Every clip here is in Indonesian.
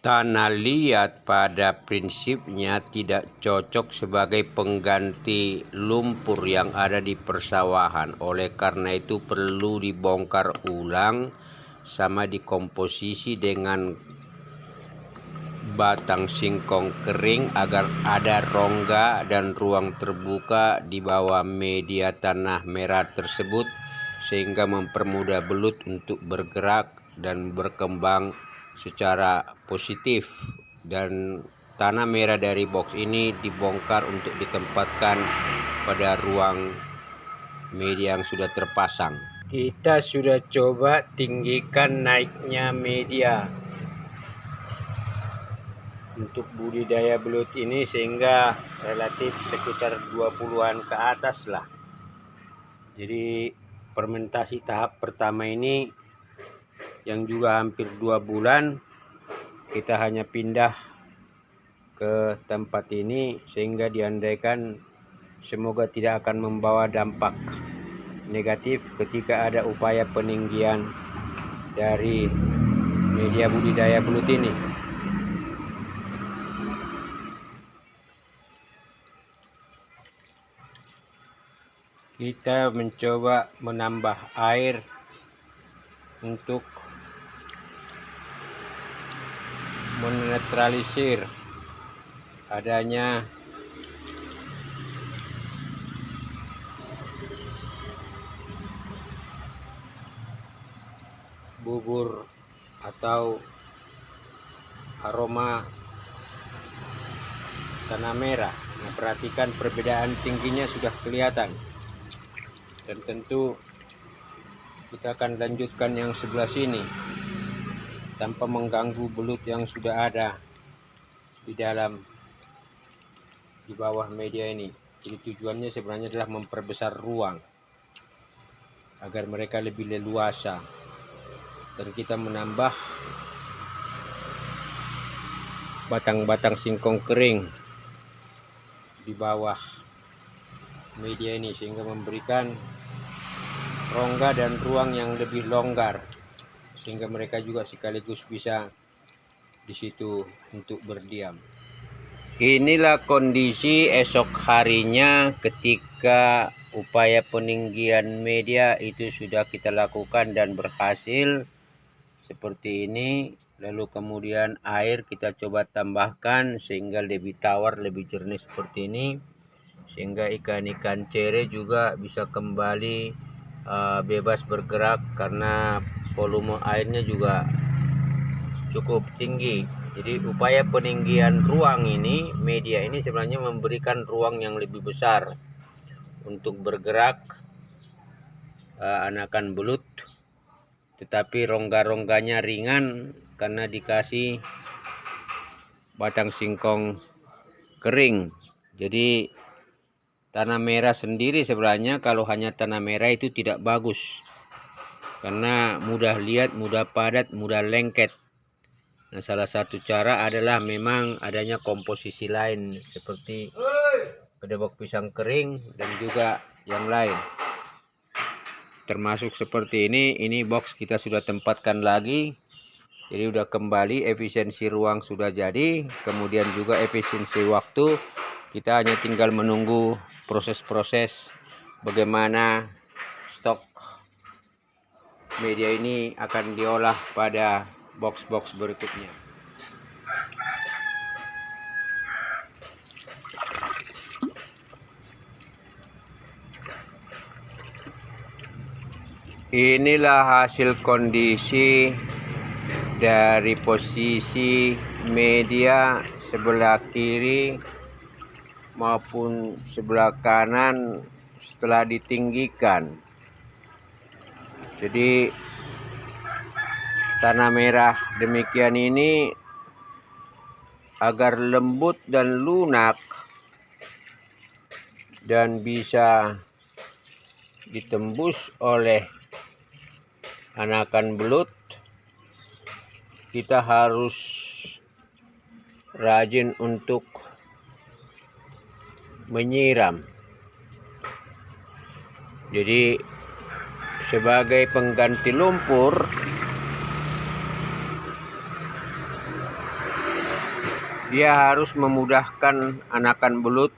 Tanah liat pada prinsipnya tidak cocok sebagai pengganti lumpur yang ada di persawahan. Oleh karena itu perlu dibongkar ulang sama dikomposisi dengan batang singkong kering agar ada rongga dan ruang terbuka di bawah media tanah merah tersebut, sehingga mempermudah belut untuk bergerak dan berkembang secara positif. Dan tanah merah dari box ini dibongkar untuk ditempatkan pada ruang media yang sudah terpasang. Kita sudah coba tinggikan naiknya media untuk budidaya belut ini sehingga relatif sekitar 20-an ke atas lah. Jadi fermentasi tahap pertama ini yang juga hampir 2 bulan, kita hanya pindah ke tempat ini sehingga diandaikan semoga tidak akan membawa dampak negatif ketika ada upaya peninggian dari media budidaya belut ini. Kita mencoba menambah air untuk menetralisir adanya bubur atau aroma tanah merah. Nah, perhatikan perbedaan tingginya sudah kelihatan, dan tentu kita akan lanjutkan yang sebelah sini tanpa mengganggu belut yang sudah ada di bawah media ini. Jadi tujuannya sebenarnya adalah memperbesar ruang agar mereka lebih leluasa, dan kita menambah batang-batang singkong kering di bawah media ini sehingga memberikan rongga dan ruang yang lebih longgar, sehingga mereka juga sekaligus bisa di situ untuk berdiam. Inilah kondisi esok harinya ketika upaya peninggian media itu sudah kita lakukan dan berhasil seperti ini. Lalu kemudian air kita coba tambahkan sehingga lebih tawar, lebih jernih seperti ini, sehingga ikan-ikan cere juga bisa kembali bebas bergerak karena volume airnya juga cukup tinggi. Jadi upaya peninggian ruang ini, media ini sebenarnya memberikan ruang yang lebih besar untuk bergerak anakan belut, tetapi rongga-rongganya ringan karena dikasih batang singkong kering. Jadi tanah merah sendiri sebenarnya kalau hanya tanah merah itu tidak bagus, karena mudah liat, mudah padat, mudah lengket. Nah, salah satu cara adalah memang adanya komposisi lain seperti kedebok pisang kering dan juga yang lain. Termasuk seperti ini box kita sudah tempatkan lagi. Jadi udah kembali, efisiensi ruang sudah jadi, kemudian juga efisiensi waktu. Kita hanya tinggal menunggu proses-proses bagaimana stok media ini akan diolah pada box-box berikutnya. Inilah hasil kondisi dari posisi media sebelah kiri maupun sebelah kanan setelah ditinggikan. Jadi tanah merah demikian ini agar lembut dan lunak dan bisa ditembus oleh anakan belut, kita harus rajin untuk menyiram. Jadi sebagai pengganti lumpur, dia harus memudahkan anakan belut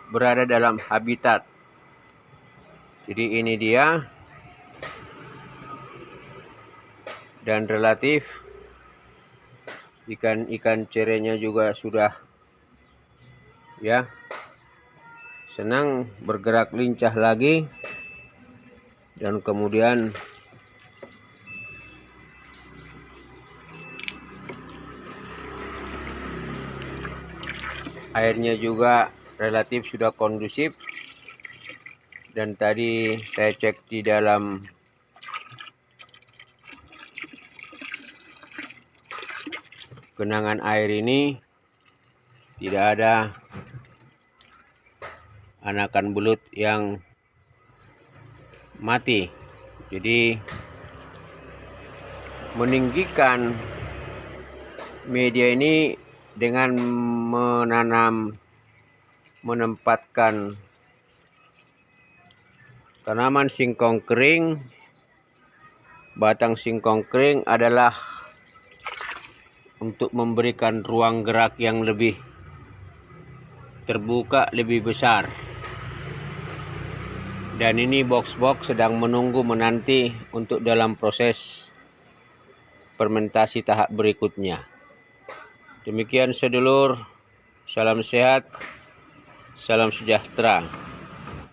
berada dalam habitat. Jadi ini dia, dan relatif ikan cerenya juga sudah ya senang bergerak lincah lagi, dan kemudian airnya juga relatif sudah kondusif. Dan tadi saya cek di dalam genangan air ini tidak ada anakan belut yang mati. Jadi meninggikan media ini dengan menempatkan tanaman singkong kering, batang singkong kering adalah untuk memberikan ruang gerak yang lebih terbuka, lebih besar. Dan ini box-box sedang menanti untuk dalam proses fermentasi tahap berikutnya. Demikian sedulur, salam sehat, salam sejahtera.